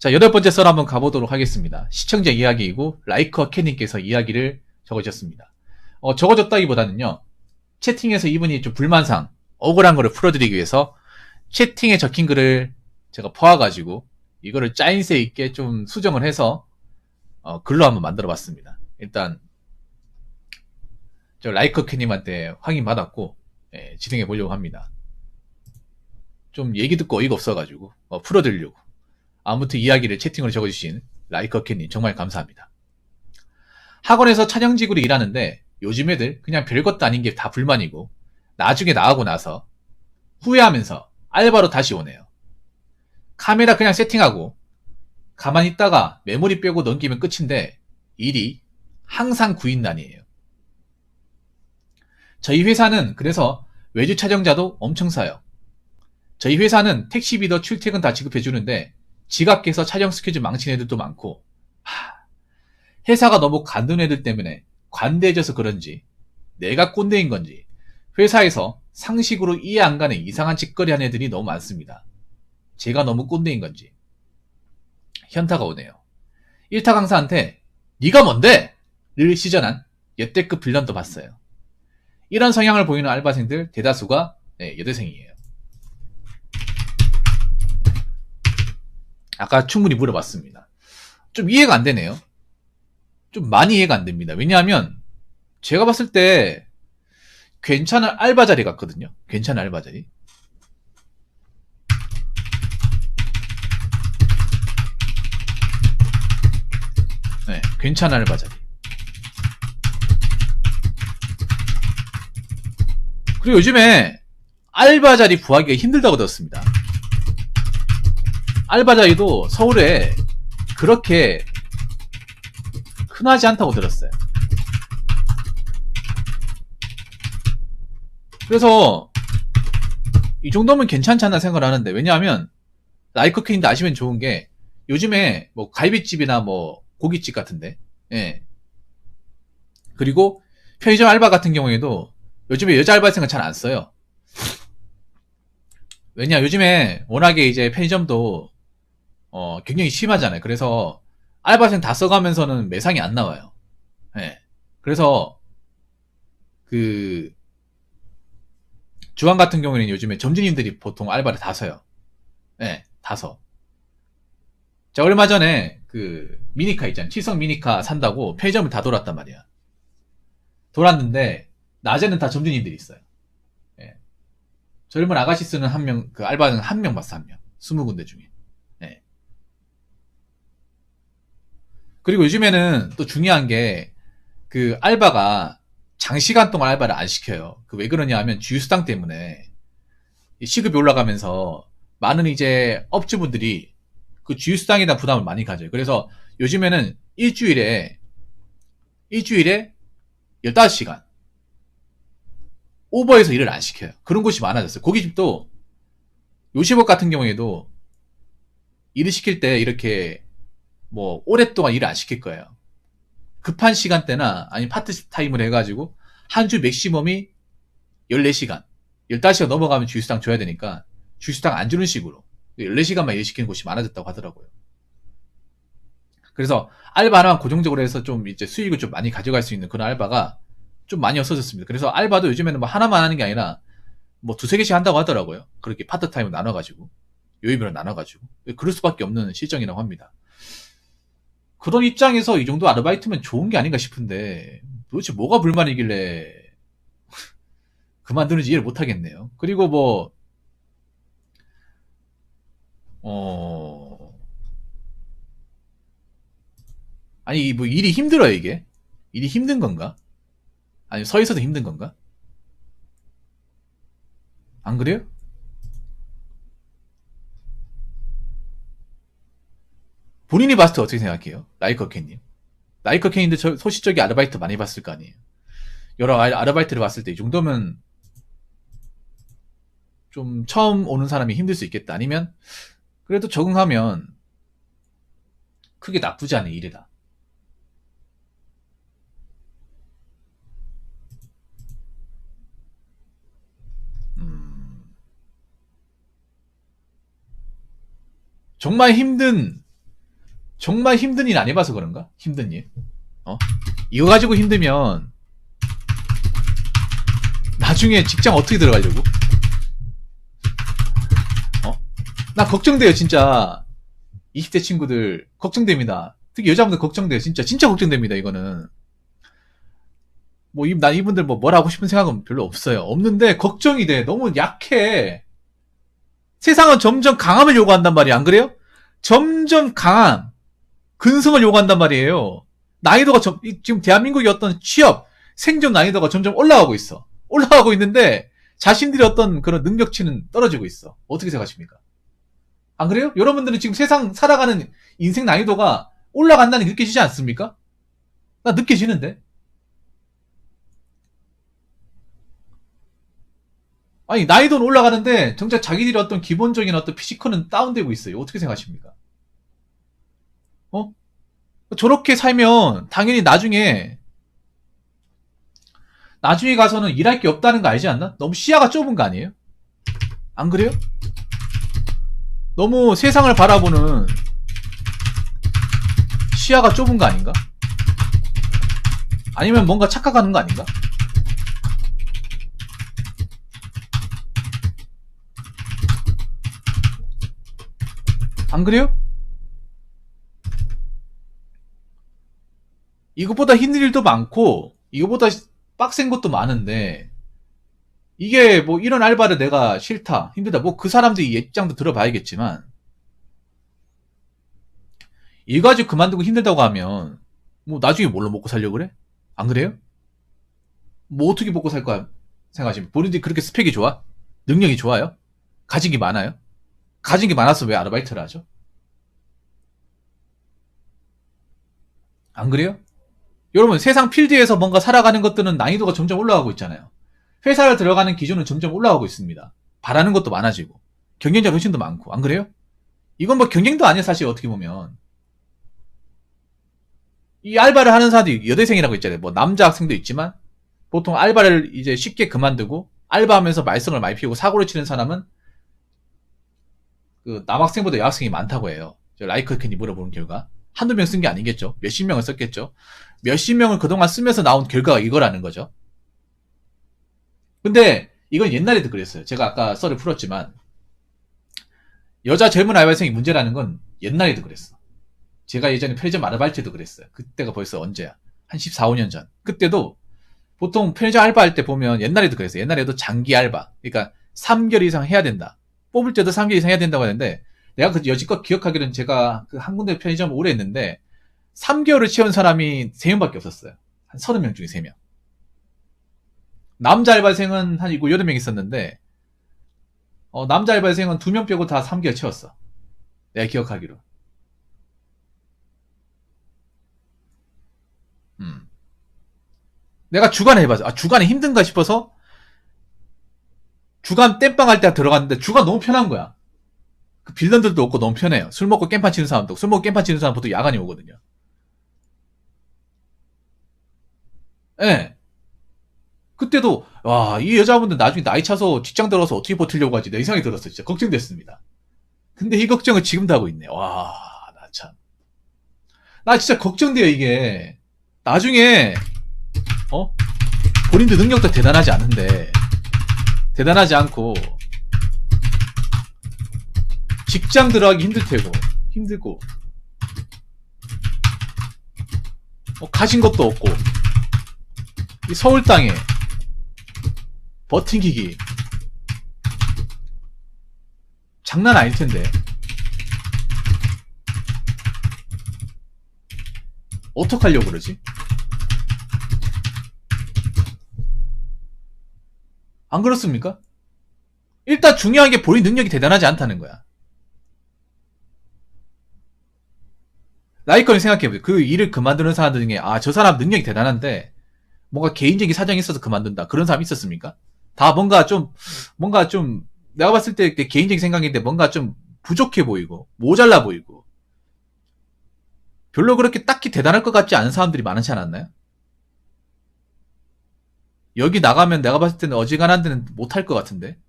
자, 8번째 썰 한번 가보도록 하겠습니다. 시청자 이야기이고 라이커 캐님께서 이야기를 적어주셨습니다. 적어줬다기보다는요, 채팅에서 이분이 좀 불만상 억울한 거를 풀어드리기 위해서 채팅에 적힌 글을 제가 퍼와가지고 이거를 짜임새 있게 좀 수정을 해서 글로 한번 만들어 봤습니다. 일단 저 라이커 캐님한테 확인 받았고 진행해 보려고 합니다. 좀 얘기 듣고 어이가 없어가지고 풀어드리려고. 아무튼 이야기를 채팅으로 적어주신 라이커캐님 정말 감사합니다. 학원에서 촬영직으로 일하는데 요즘 애들 그냥 별것도 아닌 게 다 불만이고 나중에 나가고 나서 후회하면서 알바로 다시 오네요. 카메라 그냥 세팅하고 가만히 있다가 메모리 빼고 넘기면 끝인데 일이 항상 구인난이에요. 저희 회사는 그래서 외주 촬영자도 엄청 사요. 저희 회사는 택시비도 출퇴근 다 지급해주는데 지각 깨서 촬영 스케줄 망친 애들도 많고, 회사가 너무 간둔 애들 때문에 관대해져서 그런지 내가 꼰대인 건지 회사에서 상식으로 이해 안 가는 이상한 짓거리 하는 애들이 너무 많습니다. 제가 너무 꼰대인 건지 현타가 오네요. 1타 강사한테 네가 뭔데? 를 시전한 역대급 빌런도 봤어요. 이런 성향을 보이는 알바생들 대다수가 여대생이에요. 아까 충분히 물어봤습니다. 좀 이해가 안 되네요. 좀 많이 이해가 안 됩니다. 왜냐하면 제가 봤을 때 괜찮은 알바 자리 같거든요. 괜찮은 알바 자리. 네, 괜찮은 알바 자리. 그리고 요즘에 알바 자리 구하기가 힘들다고 들었습니다. 알바 자리도 서울에 그렇게 흔하지 않다고 들었어요. 그래서 이 정도면 괜찮지 않나 생각을 하는데, 왜냐하면 라이커 캐인도 아시면 좋은 게 요즘에 뭐 갈비집이나 뭐 고깃집 같은데, 그리고 편의점 알바 같은 경우에도 요즘에 여자 알바생은 잘 안 써요. 왜냐, 요즘에 워낙에 이제 편의점도 경쟁이 심하잖아요. 그래서 알바생 다 써가면서는 매상이 안 나와요. 그래서 그 주황 같은 경우에는 요즘에 점주님들이 보통 알바를 다 써요. 다 써. 자, 얼마 전에 그 미니카 있잖아요. 칠성 미니카 산다고 편의점을 다 돌았단 말이야. 돌았는데 낮에는 다 점주님들이 있어요. 젊은 아가씨 쓰는 한 명, 그 알바는 한 명 봤어, 한 명. 20군데 중에. 그리고 요즘에는 또 중요한 게 그 알바가 장시간 동안 알바를 안 시켜요. 그 왜 그러냐 하면 주휴수당 때문에 시급이 올라가면서 많은 이제 업주분들이 그 주휴수당에 대한 부담을 많이 가져요. 그래서 요즘에는 일주일에 15시간 오버해서 일을 안 시켜요. 그런 곳이 많아졌어요. 고깃집도 요식업 같은 경우에도 일을 시킬 때 이렇게 뭐 오랫동안 일을 안 시킬 거예요. 급한 시간대나 아니면 파트타임을 해가지고 한 주 맥시멈이 14시간 15시간 넘어가면 주휴수당 줘야 되니까 주휴수당 안 주는 식으로 14시간만 일 시키는 곳이 많아졌다고 하더라고요. 그래서 알바 하나만 고정적으로 해서 좀 이제 수익을 좀 많이 가져갈 수 있는 그런 알바가 좀 많이 없어졌습니다. 그래서 알바도 요즘에는 뭐 하나만 하는 게 아니라 뭐 두세 개씩 한다고 하더라고요. 그렇게 파트타임을 나눠가지고 요일별로 나눠가지고 그럴 수밖에 없는 실정이라고 합니다. 그런 입장에서 이 정도 아르바이트면 좋은 게 아닌가 싶은데 도대체 뭐가 불만이길래 그만두는지 이해를 못하겠네요. 그리고 뭐 아니 뭐 일이 힘들어요 이게? 일이 힘든 건가? 아니 서 있어도 힘든 건가? 안 그래요? 본인이 봤을 때 어떻게 생각해요? 라이커케님. 라이커케님도 소시적인 아르바이트 많이 봤을 거 아니에요? 여러 아르바이트를 봤을 때 이 정도면 좀 처음 오는 사람이 힘들 수 있겠다. 아니면 그래도 적응하면 크게 나쁘지 않은 일이다. 정말 힘든 정말 힘든 일 안 해봐서 그런가? 힘든 일. 이거 가지고 힘들면 나중에 직장 어떻게 들어가려고? 나 걱정돼요, 진짜. 20대 친구들 걱정됩니다. 특히 여자분들 걱정돼요. 진짜 걱정됩니다, 이거는. 난 이분들 뭘 하고 싶은 생각은 별로 없어요. 없는데 걱정이 돼. 너무 약해. 세상은 점점 강함을 요구한단 말이야. 안 그래요? 점점 강함, 근성을 요구한단 말이에요. 난이도가 지금 대한민국의 어떤 취업, 생존 난이도가 점점 올라가고 있어. 올라가고 있는데 자신들의 어떤 그런 능력치는 떨어지고 있어. 어떻게 생각하십니까? 안 그래요? 여러분들은 지금 세상 살아가는 인생 난이도가 올라간다는 게 느껴지지 않습니까? 나 느껴지는데. 아니, 난이도는 올라가는데 정작 자기들의 어떤 기본적인 어떤 피지컬은 다운되고 있어요. 어떻게 생각하십니까? 저렇게 살면 당연히 나중에 가서는 일할 게 없다는 거 알지 않나? 너무 시야가 좁은 거 아니에요? 안 그래요? 너무 세상을 바라보는 시야가 좁은 거 아닌가? 아니면 뭔가 착각하는 거 아닌가? 안 그래요? 이것보다 힘든 일도 많고 이것보다 빡센 것도 많은데, 이게 이런 알바를 내가 싫다, 힘들다, 그 사람들이 입장도 들어봐야겠지만, 이거 가지고 그만두고 힘들다고 하면 나중에 뭘로 먹고 살려고 그래? 안 그래요? 어떻게 먹고 살 거야 생각하시면? 본인들이 그렇게 스펙이 좋아? 능력이 좋아요? 가진 게 많아요? 가진 게 많아서 왜 아르바이트를 하죠? 안 그래요? 여러분, 세상 필드에서 뭔가 살아가는 것들은 난이도가 점점 올라가고 있잖아요. 회사를 들어가는 기준은 점점 올라가고 있습니다. 바라는 것도 많아지고 경쟁자 훨씬 더 많고. 안 그래요? 이건 경쟁도 아니에요, 사실. 어떻게 보면 이 알바를 하는 사람들이 여대생이라고 있잖아요. 남자 학생도 있지만 보통 알바를 이제 쉽게 그만두고 알바하면서 말썽을 많이 피우고 사고를 치는 사람은 그 남학생보다 여학생이 많다고 해요. 라이커캔이 물어보는 결과 한두 명 쓴 게 아니겠죠. 몇십 명을 썼겠죠. 몇십 명을 그동안 쓰면서 나온 결과가 이거라는 거죠. 근데 이건 옛날에도 그랬어요. 제가 아까 썰을 풀었지만 여자 젊은 알바생이 문제라는 건 옛날에도 그랬어. 제가 예전에 편의점 아르바이트 때도 그랬어요. 그때가 벌써 언제야? 한 14, 15년 전. 그때도 보통 편의점 알바할 때 보면 옛날에도 그랬어요. 옛날에도 장기 알바. 그러니까 3개월 이상 해야 된다. 뽑을 때도 3개월 이상 해야 된다고 하는데, 내가 여지껏 기억하기로는 제가 한 군데 편의점 오래 했는데 3개월을 채운 사람이 3명밖에 없었어요. 한 30명 중에 3명. 남자 알바생은 한 8명 있었는데 남자 알바생은 2명 빼고 다 3개월 채웠어. 내가 기억하기로. 내가 주간에 해봐서 주간에 힘든가 싶어서 주간 땜빵 할 때 들어갔는데 주간 너무 편한 거야. 그 빌런들도 없고 너무 편해요. 술 먹고 깽판 치는 사람도, 술 먹고 깽판 치는 사람 보통 야간에 오거든요. 예. 네. 그때도 이 여자분들 나중에 나이 차서 직장 들어서 어떻게 버틸려고 하지, 내 생각이 들었어요. 진짜 걱정됐습니다. 근데 이 걱정을 지금도 하고 있네. 나 참. 나 진짜 걱정돼요, 이게. 나중에 본인들 능력도 대단하지 않은데, 대단하지 않고 직장 들어가기 힘들 테고, 힘들고 가진 것도 없고, 이 서울 땅에 버팅기기 장난 아닐 텐데 어떡하려고 그러지? 안 그렇습니까? 일단 중요한 게 본인 능력이 대단하지 않다는 거야. 라이컨이 생각해보세요. 그 일을 그만두는 사람들 중에 저 사람 능력이 대단한데 뭔가 개인적인 사정이 있어서 그만둔다, 그런 사람 있었습니까? 다 뭔가 좀 내가 봤을 때 개인적인 생각인데 뭔가 좀 부족해 보이고 모자라 보이고 별로 그렇게 딱히 대단할 것 같지 않은 사람들이 많지 않았나요? 여기 나가면 내가 봤을 때는 어지간한 데는 못할 것 같은데.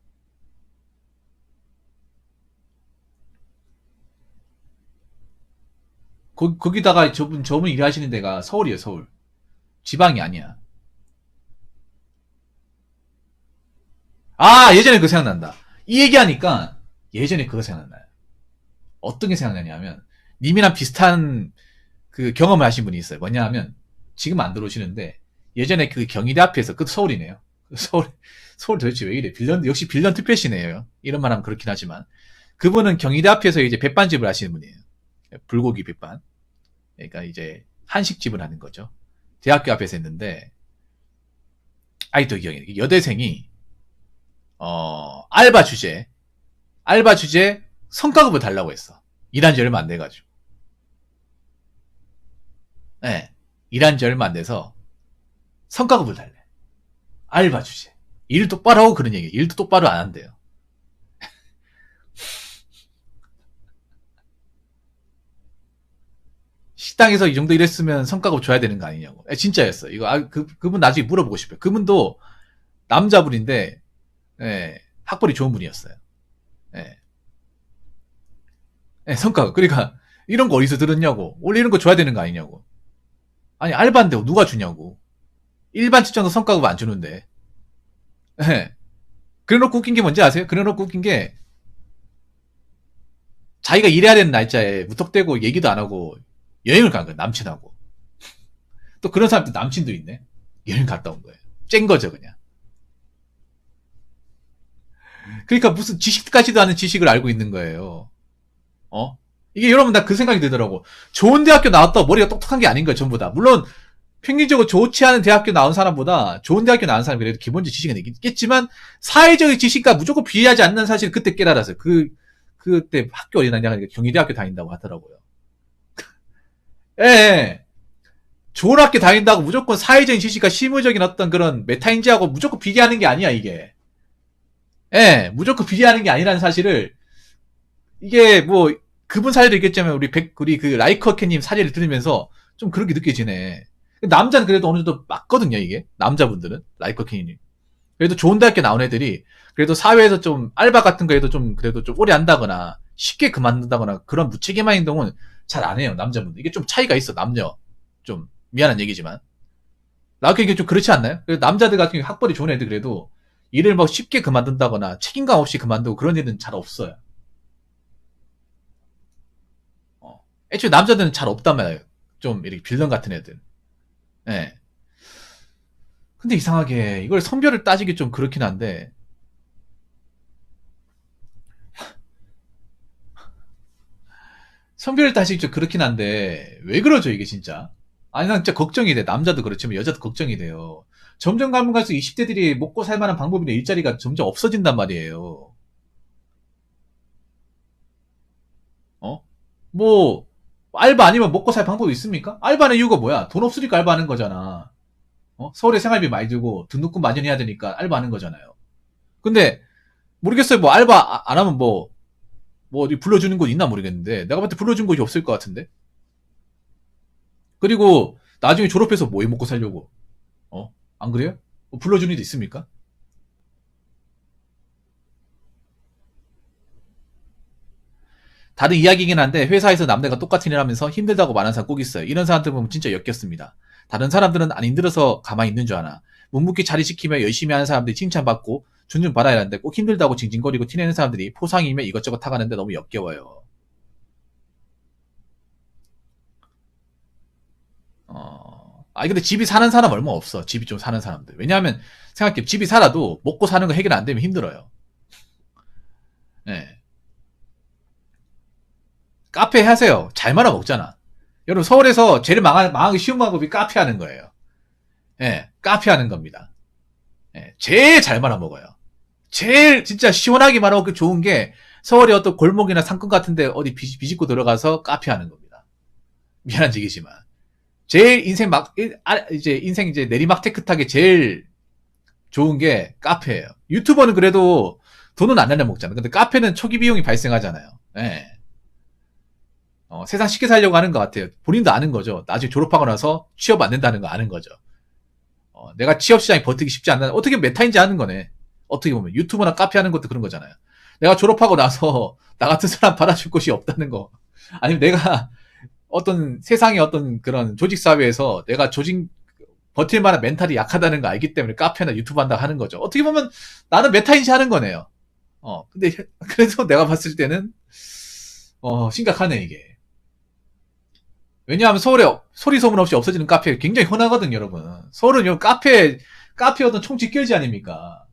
거기다가 저분 일하시는 데가 서울이에요, 서울. 지방이 아니야. 아, 예전에 그거 생각난다. 이 얘기하니까 예전에 그거 생각나요. 어떤 게 생각나냐면, 님이랑 비슷한 그 경험을 하신 분이 있어요. 뭐냐 하면, 지금 안 들어오시는데, 예전에 그 경희대 앞에서, 그 서울이네요. 서울 도대체 왜 이래? 역시 빌런 특별시네요. 이런 말 하면 그렇긴 하지만. 그분은 경희대 앞에서 이제 백반집을 하시는 분이에요. 불고기 백반. 그러니까 이제 한식집을 하는 거죠. 대학교 앞에서 했는데, 아직도 기억이 여대생이, 알바 주제 성과급을 달라고 했어. 일한 지 얼마 안 돼가지고. 네. 일한 지 얼마 안 돼서 성과급을 달래. 알바 주제. 일 똑바로 하고 그런 얘기. 일도 똑바로 안 한대요. 식당에서 이 정도 일했으면 성과급 줘야 되는 거 아니냐고. 진짜였어. 이거, 그분 나중에 물어보고 싶어요. 그분도 남자분인데, 예, 학벌이 좋은 분이었어요. 예. 예, 성과급. 그러니까, 이런 거 어디서 들었냐고. 원래 이런 거 줘야 되는 거 아니냐고. 아니, 알바인데 누가 주냐고. 일반 직장도 성과급 안 주는데. 예. 그래놓고 웃긴 게 뭔지 아세요? 그래놓고 웃긴 게, 자기가 일해야 되는 날짜에 무턱대고 얘기도 안 하고 여행을 간 거야, 남친하고. 또 그런 사람들 남친도 있네. 여행 갔다 온 거예요. 쨍 거죠, 그냥. 그러니까 무슨 지식까지도 않은 지식을 알고 있는 거예요. 이게 여러분 나 그 생각이 들더라고. 좋은 대학교 나왔다고 머리가 똑똑한 게 아닌 거예요, 전부 다. 물론 평균적으로 좋지 않은 대학교 나온 사람보다 좋은 대학교 나온 사람이 그래도 기본적 지식은 있겠지만 사회적인 지식과 무조건 비례하지 않는 사실을 그때 깨달았어요. 그때 학교 어디 다니냐니까 경희대학교 다닌다고 하더라고요. 예, 예. 좋은 학교 다닌다고 무조건 사회적인 지식과 실무적인 어떤 그런 메타인지하고 무조건 비교하는 게 아니야, 이게. 예, 무조건 비교하는 게 아니라는 사실을, 이게 뭐, 그분 사례도 있겠지만, 우리 그 라이커캐님 사례를 들으면서 좀 그렇게 느껴지네. 남자는 그래도 어느 정도 맞거든요, 이게. 남자분들은. 라이커캐님. 그래도 좋은 대학교 나온 애들이, 그래도 사회에서 좀, 알바 같은 거에도 좀, 그래도 좀 오래 한다거나, 쉽게 그만둔다거나, 그런 무책임한 행동은 잘 안 해요, 남자분들. 이게 좀 차이가 있어, 남녀. 좀, 미안한 얘기지만. 나도 이게 좀 그렇지 않나요? 남자들 같은 경우 학벌이 좋은 애들 그래도 일을 뭐 쉽게 그만둔다거나 책임감 없이 그만두고 그런 일은 잘 없어요. 애초에 남자들은 잘 없단 말이에요. 좀 이렇게 빌런 같은 애들. 예. 근데 이상하게 이걸 성별을 따지기 좀 그렇긴 한데 성별을 따지기 좀 그렇긴 한데 왜 그러죠 이게 진짜? 아니 난 진짜 걱정이 돼. 남자도 그렇지만 여자도 걱정이 돼요. 점점 가면 갈수록 20대들이 먹고 살 만한 방법이나 일자리가 점점 없어진단 말이에요. 어? 뭐 알바 아니면 먹고 살 방법이 있습니까? 알바는 이유가 뭐야? 돈 없으니까 알바하는 거잖아. 서울에 생활비 많이 들고 등록금 마련해야 되니까 알바하는 거잖아요. 근데 모르겠어요. 뭐 알바 안 하면 뭐 어디 불러주는 곳 있나 모르겠는데 내가 봤을 때 불러준 곳이 없을 것 같은데. 그리고 나중에 졸업해서 뭐 해 먹고 살려고? 안 그래요? 뭐 불러주는 데 있습니까? 다른 이야기긴 한데 회사에서 남들과 똑같은 일 하면서 힘들다고 말하는 사람 꼭 있어요. 이런 사람들 보면 진짜 역겹습니다. 다른 사람들은 안 힘들어서 가만히 있는 줄 아나. 묵묵히 자리 지키며 열심히 하는 사람들이 칭찬받고 존중받아야 하는데 꼭 힘들다고 징징거리고 티내는 사람들이 포상이며 이것저것 타가는데 너무 역겨워요. 근데 집이 사는 사람 얼마 없어. 집이 좀 사는 사람들. 왜냐하면 생각해 집이 살아도 먹고 사는 거 해결 안 되면 힘들어요. 네. 카페 하세요. 잘 말아 먹잖아. 여러분 서울에서 제일 망하기 쉬운 방법이 카페 하는 거예요. 예, 카페 하는 겁니다. 예, 제일 잘 말아 먹어요. 제일 진짜 시원하게 말하고 좋은 게 서울의 어떤 골목이나 상권 같은데 어디 비집고 들어가서 카페 하는 겁니다. 미안한 얘기지만 제일 인생 이제 내리막 테크하게 제일 좋은 게 카페예요. 유튜버는 그래도 돈은 안 날려 먹잖아. 근데 카페는 초기 비용이 발생하잖아요. 예. 세상 쉽게 살려고 하는 것 같아요. 본인도 아는 거죠. 나중에 졸업하고 나서 취업 안 된다는 거 아는 거죠. 내가 취업 시장에 버티기 쉽지 않나. 어떻게 메타인지 아는 거네. 어떻게 보면 유튜브나 카페 하는 것도 그런 거잖아요. 내가 졸업하고 나서 나 같은 사람 받아줄 곳이 없다는 거. 아니면 내가 어떤 세상의 어떤 그런 조직 사회에서 내가 버틸 만한 멘탈이 약하다는 거 알기 때문에 카페나 유튜브 한다 하는 거죠. 어떻게 보면 나는 메타인지 하는 거네요. 근데 그래서 내가 봤을 때는 심각하네 이게. 왜냐하면 서울에 소리 소문 없이 없어지는 카페 굉장히 흔하거든요, 여러분. 서울은 요 카페 어떤 총집결지 아닙니까?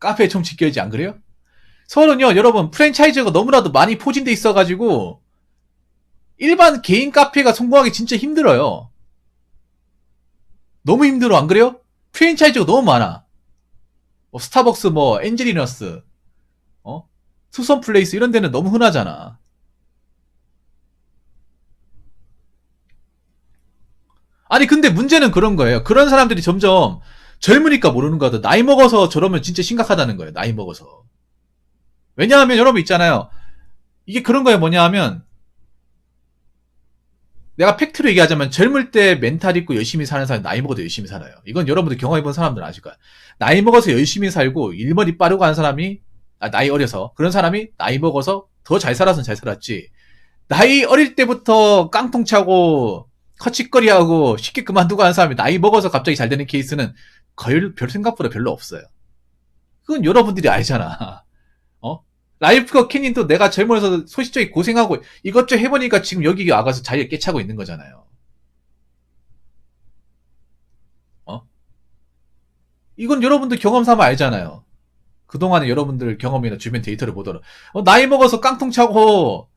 카페 총집결지 안 그래요? 서울은요, 여러분 프랜차이즈가 너무나도 많이 포진돼 있어가지고 일반 개인 카페가 성공하기 진짜 힘들어요. 너무 힘들어, 안 그래요? 프랜차이즈가 너무 많아. 스타벅스, 엔젤리너스, 수선 플레이스 이런 데는 너무 흔하잖아. 아니 근데 문제는 그런 거예요. 그런 사람들이 점점 젊으니까 모르는 거다. 나이 먹어서 저러면 진짜 심각하다는 거예요. 나이 먹어서. 왜냐하면 여러분 있잖아요. 이게 그런 거예요. 뭐냐 하면 내가 팩트로 얘기하자면 젊을 때 멘탈 있고 열심히 사는 사람이 나이 먹어도 열심히 살아요. 이건 여러분들 경험해본 사람들은 아실 거야. 나이 먹어서 열심히 살고 일머리 빠르고 하는 사람이 나이 어려서 그런 사람이 나이 먹어서 더 잘 살아서는 잘 살았지. 나이 어릴 때부터 깡통 차고 커치거리하고 쉽게 그만두고 하는 사람이 나이 먹어서 갑자기 잘 되는 케이스는 거의 별 생각보다 별로 없어요. 그건 여러분들이 알잖아. 라이프가 캐닌도 내가 젊어서 소시적이 고생하고 이것저것 해보니까 지금 여기 와가서 자리에 깨차고 있는 거잖아요. 이건 여러분들 경험 삼아 알잖아요. 그동안에 여러분들 경험이나 주변 데이터를 보더라. 나이 먹어서 깡통 차고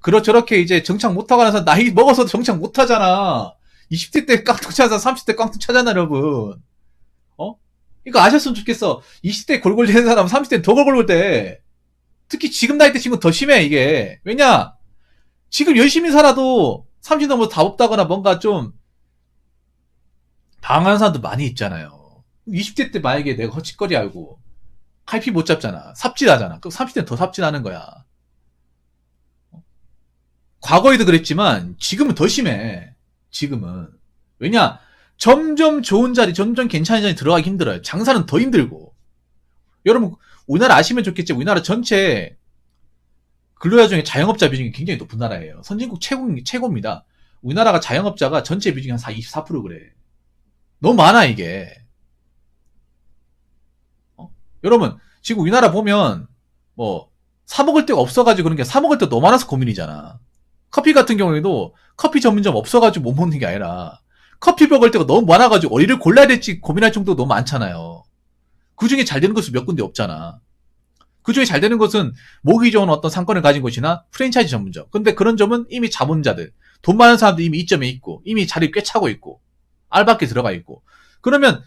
그렇게 이제 정착 못하고 나서 나이 먹어서 정착 못하잖아. 20대 때 깡통 차서 30대 깡통 차잖아, 여러분. 이거 아셨으면 좋겠어. 20대 골골 되는 사람은 30대 더 골골 돼. 특히 지금 나이 때 친구는 더 심해, 이게. 왜냐? 지금 열심히 살아도 30 넘어서 답 없다거나 뭔가 좀 방황하는 사람도 많이 있잖아요. 20대 때 만약에 내가 허짓거리 알고 칼피 못 잡잖아. 삽질하잖아. 그럼 30대는 더 삽질하는 거야. 과거에도 그랬지만 지금은 더 심해. 지금은. 왜냐? 점점 좋은 자리, 점점 괜찮은 자리 들어가기 힘들어요. 장사는 더 힘들고. 여러분, 우리나라 아시면 좋겠지. 우리나라 전체 근로자 중에 자영업자 비중이 굉장히 높은 나라예요. 선진국 최고입니다. 우리나라가 자영업자가 전체 비중이 한 24% 그래. 너무 많아, 이게. 여러분, 지금 우리나라 보면, 사먹을 데가 없어가지고 그런 게 사먹을 데 너무 많아서 고민이잖아. 커피 같은 경우에도 커피 전문점 없어가지고 못 먹는 게 아니라 커피 먹을 데가 너무 많아가지고 어디를 골라야 될지 고민할 정도 너무 많잖아요. 그 중에 잘 되는 곳은 몇 군데 없잖아. 그 중에 잘 되는 곳은 모기 좋은 어떤 상권을 가진 곳이나 프랜차이즈 전문점. 근데 그런 점은 이미 자본자들, 돈 많은 사람들이 이미 이점에 있고, 이미 자리 꽤 차고 있고, 알바끼 들어가 있고. 그러면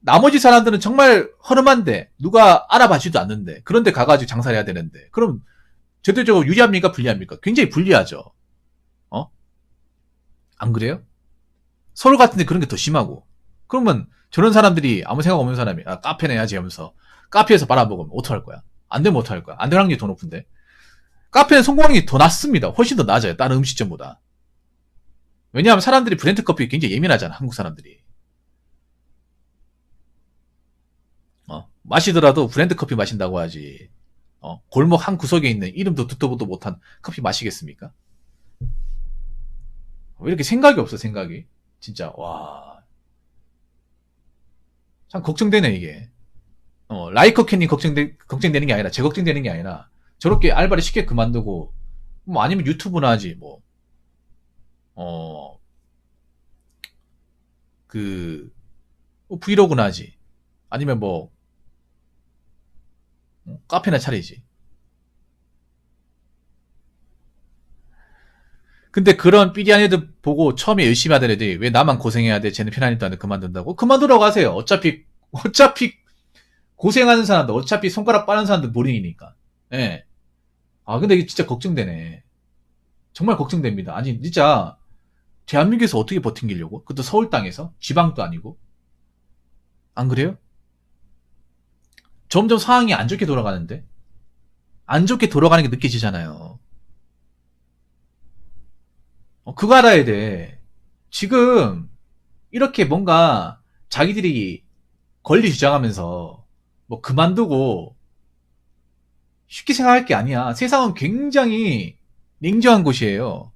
나머지 사람들은 정말 허름한데, 누가 알아봐주지도 않는데, 그런데 가가지고 장사를 해야 되는데, 그럼 제도적으로 유리합니까? 불리합니까? 굉장히 불리하죠. 안 그래요? 서울 같은 데 그런 게 더 심하고. 그러면 저런 사람들이 아무 생각 없는 사람이 카페 내야지 하면서 카페에서 바라보면 어떡할 거야? 안 되면 어떡할 거야? 안 될 확률이 더 높은데. 카페는 성공률이 더 낮습니다. 훨씬 더 낮아요. 다른 음식점보다. 왜냐하면 사람들이 브랜드 커피에 굉장히 예민하잖아. 한국 사람들이. 마시더라도 브랜드 커피 마신다고 하지. 골목 한 구석에 있는 이름도 듣도 보도 못한 커피 마시겠습니까? 왜 이렇게 생각이 없어, 생각이. 진짜, 와. 참 걱정되네, 이게. 라이커 캔님 걱정되는 게 아니라, 제 걱정되는 게 아니라, 저렇게 알바를 쉽게 그만두고, 아니면 유튜브나 하지, 어, 브이로그나 하지. 아니면 카페나 차리지. 근데 그런 삐리한 애들 보고 처음에 열심히 하던 애들이 왜 나만 고생해야 돼? 쟤는 편한 일도 안 돼. 그만둔다고? 그만두라고 하세요. 어차피 고생하는 사람들, 어차피 손가락 빠른 사람들 무린이니까. 예. 근데 이게 진짜 걱정되네. 정말 걱정됩니다. 아니, 진짜, 대한민국에서 어떻게 버팅기려고? 그것도 서울 땅에서? 지방도 아니고? 안 그래요? 점점 상황이 안 좋게 돌아가는데? 안 좋게 돌아가는 게 느껴지잖아요. 그거 알아야 돼. 지금, 이렇게 뭔가, 자기들이 권리 주장하면서, 그만두고, 쉽게 생각할 게 아니야. 세상은 굉장히 냉정한 곳이에요.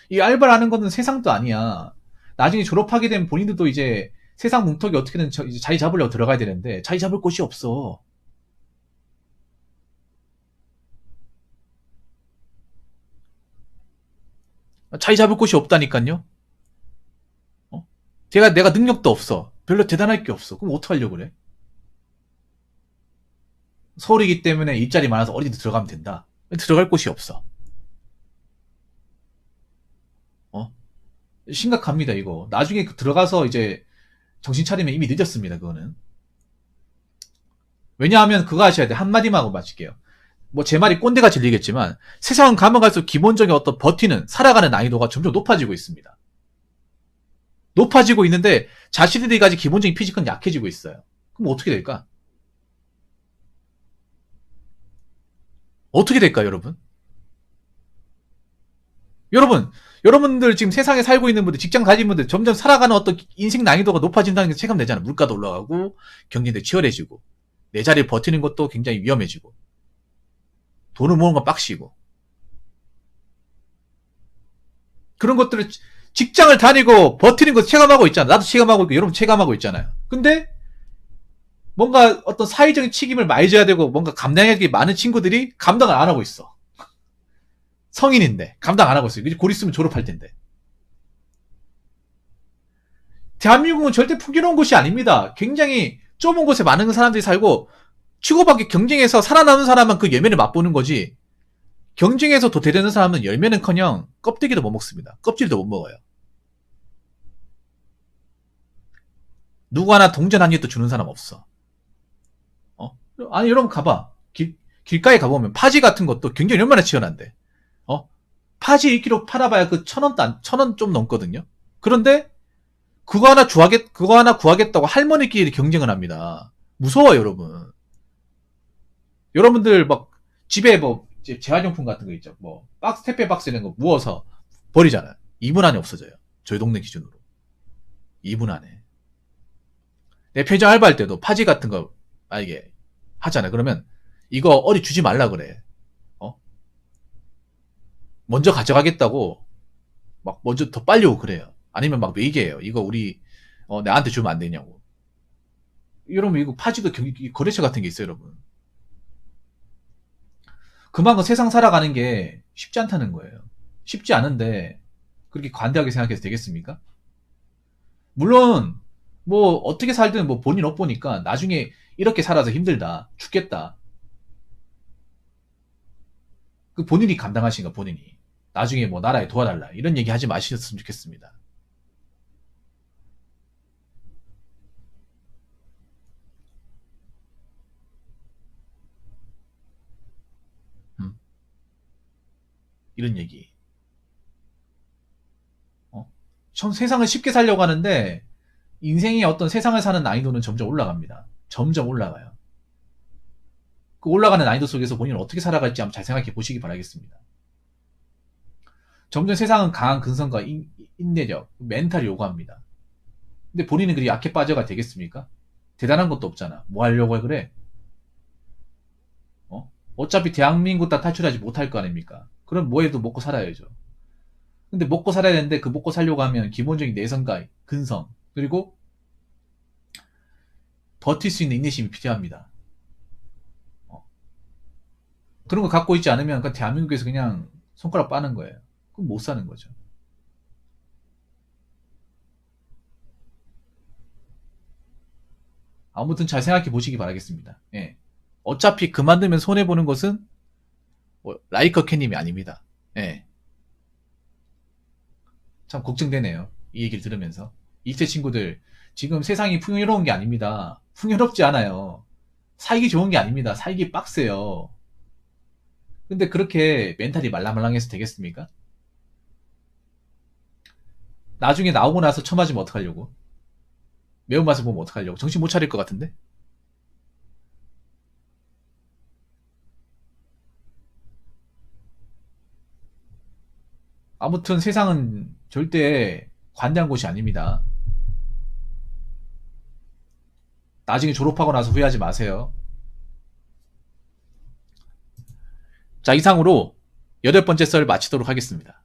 이 알바를 하는 거는 세상도 아니야. 나중에 졸업하게 되면 본인들도 이제 세상 문턱이 어떻게든 이제 자리 잡으려고 들어가야 되는데 자리 잡을 곳이 없어. 자리 잡을 곳이 없다니까요. 어? 내가 능력도 없어. 별로 대단할 게 없어. 그럼 어떡하려고 그래? 서울이기 때문에 일자리 많아서 어디든 들어가면 된다. 들어갈 곳이 없어. 어? 심각합니다, 이거. 나중에 들어가서 이제 정신 차리면 이미 늦었습니다, 그거는. 왜냐하면 그거 하셔야 돼. 한마디만 하고 마칠게요. 뭐 제 말이 꼰대가 질리겠지만 세상은 가면 갈수록 기본적인 어떤 버티는, 살아가는 난이도가 점점 높아지고 있습니다. 높아지고 있는데 자신들이 가진 기본적인 피지컬은 약해지고 있어요. 그럼 어떻게 될까? 어떻게 될까요, 여러분? 여러분들 지금 세상에 살고 있는 분들, 직장 가진 분들 점점 살아가는 어떤 인생 난이도가 높아진다는 게 체감되잖아요. 물가도 올라가고 경기도 치열해지고 내 자리를 버티는 것도 굉장히 위험해지고 돈을 모으는 건 빡시고 그런 것들을 직장을 다니고 버티는 거 체감하고 있잖아. 나도 체감하고 있고 여러분 체감하고 있잖아요. 근데 뭔가 어떤 사회적인 책임을 많이 져야 되고 뭔가 감당하기 많은 친구들이 감당을 안 하고 있어. 성인인데 감당 안 하고 있어요. 곧 있으면 졸업할 텐데. 대한민국은 절대 풍요로운 곳이 아닙니다. 굉장히 좁은 곳에 많은 사람들이 살고 치고받기 경쟁에서 살아남는 사람만 그 열매를 맛보는 거지. 경쟁에서 더 대되는 사람은 열매는커녕 껍데기도 못 먹습니다. 껍질도 못 먹어요. 누구 하나 동전 한 입도 주는 사람 없어. 아니 여러분 가봐. 길가에 가보면 파지 같은 것도 경쟁이 얼마나 치열한데. 파지 1kg 팔아봐야 그 1,000원 좀 넘거든요. 그런데 그거 하나 구하겠다고 할머니끼리 경쟁을 합니다. 무서워요, 여러분. 여러분들 막 집에 뭐 재활용품 같은 거 있죠. 뭐 박스, 택배 박스 이런 거 무어서 버리잖아요. 2분 안에 없어져요. 저희 동네 기준으로. 2분 안에. 내 편의점 알바할 때도 파지 같은 거 이게 하잖아요. 그러면 이거 어디 주지 말라 그래. 먼저 가져가겠다고 막 먼저 더 빨리 오고 그래요. 아니면 막 얘기해요. 이거 우리 나한테 주면 안 되냐고. 여러분 이거 파지도 거래처 같은 게 있어요, 여러분. 그만큼 세상 살아가는 게 쉽지 않다는 거예요. 쉽지 않은데 그렇게 관대하게 생각해서 되겠습니까? 물론 뭐 어떻게 살든 뭐 본인 업보니까 나중에 이렇게 살아서 힘들다, 죽겠다. 그 본인이 감당하시니까 본인이. 나중에 뭐 나라에 도와달라 이런 얘기 하지 마셨으면 좋겠습니다. 이런 얘기. 전 세상을 쉽게 살려고 하는데 인생의 어떤 세상을 사는 난이도는 점점 올라갑니다. 점점 올라가요. 그 올라가는 난이도 속에서 본인은 어떻게 살아갈지 한번 잘 생각해 보시기 바라겠습니다. 점점 세상은 강한 근성과 인내력, 멘탈이 요구합니다. 근데 본인은 그리 약해 빠져가 되겠습니까? 대단한 것도 없잖아. 뭐 하려고 해 그래? 어차피 대한민국 다 탈출하지 못할 거 아닙니까? 그럼 뭐 해도 먹고 살아야죠. 근데 먹고 살아야 되는데 그 먹고 살려고 하면 기본적인 내성과 근성 그리고 버틸 수 있는 인내심이 필요합니다. 그런 거 갖고 있지 않으면 그 대한민국에서 그냥 손가락 빠는 거예요. 그럼 못 사는 거죠. 아무튼 잘 생각해 보시기 바라겠습니다. 예. 어차피 그만두면 손해보는 것은 라이커 캣님이 아닙니다. 예. 참 걱정되네요. 이 얘기를 들으면서. 20대 친구들, 지금 세상이 풍요로운 게 아닙니다. 풍요롭지 않아요. 살기 좋은 게 아닙니다. 살기 빡세요. 근데 그렇게 멘탈이 말랑말랑해서 되겠습니까? 나중에 나오고 나서 쳐맞으면 어떡하려고? 매운맛을 보면 어떡하려고? 정신 못 차릴 것 같은데? 아무튼 세상은 절대 관대한 곳이 아닙니다. 나중에 졸업하고 나서 후회하지 마세요. 자, 이상으로 8번째 썰 마치도록 하겠습니다.